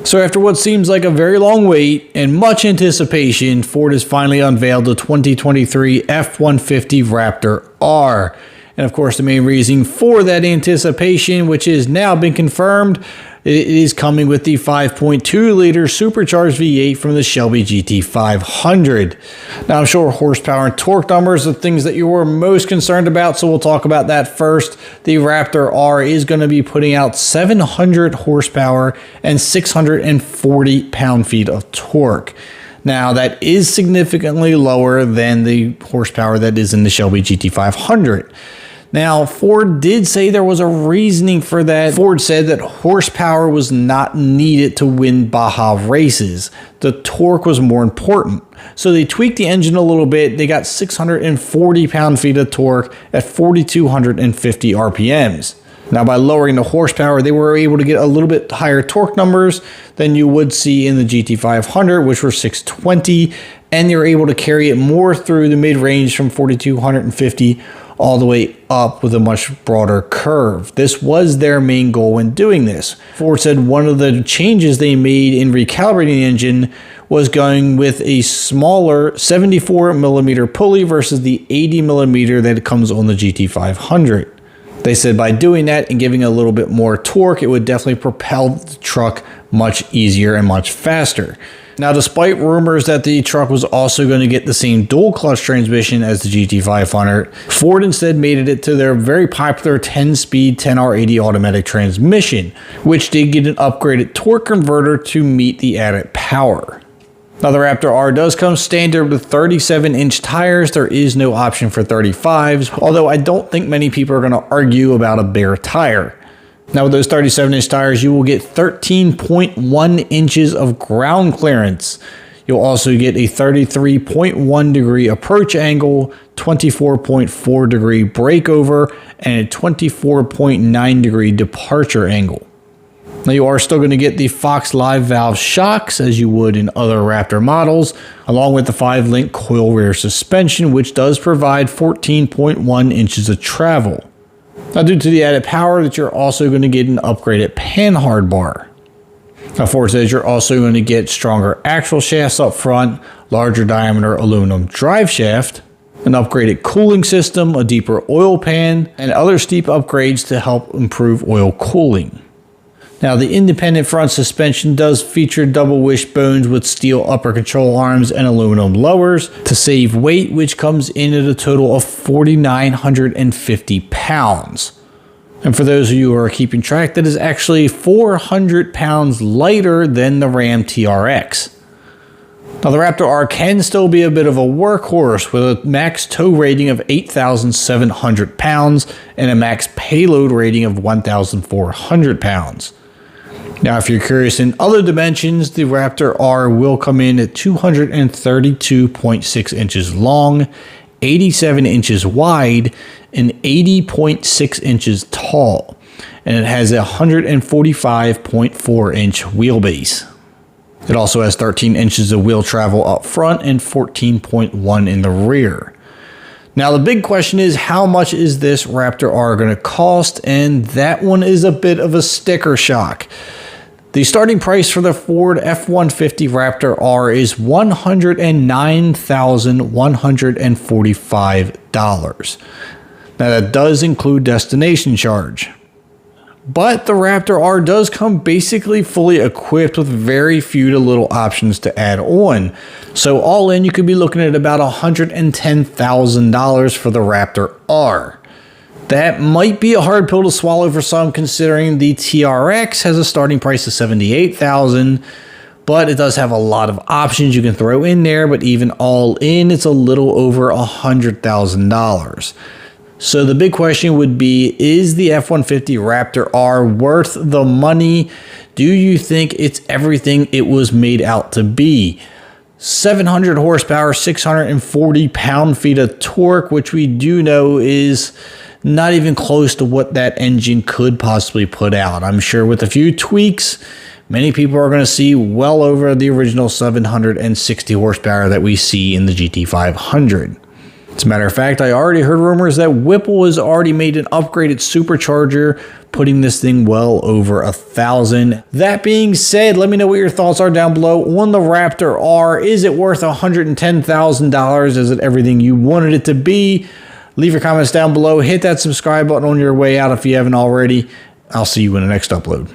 So after what seems like a very long wait and much anticipation, Ford has finally unveiled the 2023 F150 Raptor R. And of course, the main reason for that anticipation, which has now been confirmed, it is coming with the 5.2-liter supercharged V8 from the Shelby GT500. Now, I'm sure horsepower and torque numbers are things that you were most concerned about, so we'll talk about that first. The Raptor R is going to be putting out 700 horsepower and 640 pound-feet of torque. Now, that is significantly lower than the horsepower that is in the Shelby GT500. Now, Ford did say there was a reasoning for that. Ford said that horsepower was not needed to win Baja races. The torque was more important. So they tweaked the engine a little bit. They got 640 pound-feet of torque at 4,250 RPMs. Now, by lowering the horsepower, they were able to get a little bit higher torque numbers than you would see in the GT500, which were 620, and they were able to carry it more through the mid-range from 4,250 all the way up with a much broader curve. This was their main goal when doing this. Ford said one of the changes they made in recalibrating the engine was going with a smaller 74mm pulley versus the 80mm that comes on the GT500. They said by doing that and giving a little bit more torque, it would definitely propel the truck much easier and much faster. Now, despite rumors that the truck was also going to get the same dual clutch transmission as the GT500, Ford instead made it to their very popular 10-speed 10R80 automatic transmission, which did get an upgraded torque converter to meet the added power. Now, the Raptor R does come standard with 37-inch tires. There is no option for 35s, although I don't think many people are going to argue about a bare tire. Now, with those 37-inch tires, you will get 13.1 inches of ground clearance. You'll also get a 33.1 degree approach angle, 24.4 degree breakover, and a 24.9 degree departure angle. Now, you are still going to get the Fox Live valve shocks as you would in other Raptor models, along with the 5-link coil rear suspension, which does provide 14.1 inches of travel. Now, due to the added power, that you're also going to get an upgraded panhard bar. Now, Ford says you're also going to get stronger axle shafts up front, larger diameter aluminum drive shaft, an upgraded cooling system, a deeper oil pan, and other steep upgrades to help improve oil cooling. Now, the independent front suspension does feature double wishbones with steel upper control arms and aluminum lowers to save weight, which comes in at a total of 4,950 pounds. And for those of you who are keeping track, that is actually 400 pounds lighter than the Ram TRX. Now, the Raptor R can still be a bit of a workhorse with a max tow rating of 8,700 pounds and a max payload rating of 1,400 pounds. Now, if you're curious in other dimensions, the Raptor R will come in at 232.6 inches long, 87 inches wide, and 80.6 inches tall. And it has a 145.4 inch wheelbase. It also has 13 inches of wheel travel up front and 14.1 in the rear. Now, the big question is, how much is this Raptor R going to cost? And that one is a bit of a sticker shock. The starting price for the Ford F150 Raptor R is $109,145. Now, that does include destination charge. But the Raptor R does come basically fully equipped with very few to little options to add on. So all in, you could be looking at about $110,000 for the Raptor R. That might be a hard pill to swallow for some, considering the TRX has a starting price of $78,000, but it does have a lot of options you can throw in there, but even all in, it's a little over $100,000. So the big question would be, is the F-150 Raptor R worth the money? Do you think it's everything it was made out to be? 700 horsepower, 640 pound-feet of torque, which we do know is not even close to what that engine could possibly put out. I'm sure with a few tweaks, many people are going to see well over the original 760 horsepower that we see in the GT500. As a matter of fact, I already heard rumors that Whipple has already made an upgraded supercharger, putting this thing well over $1,000. That being said, let me know what your thoughts are down below on the Raptor R. Is it worth $110,000? Is it everything you wanted it to be? Leave your comments down below. Hit that subscribe button on your way out if you haven't already. I'll see you in the next upload.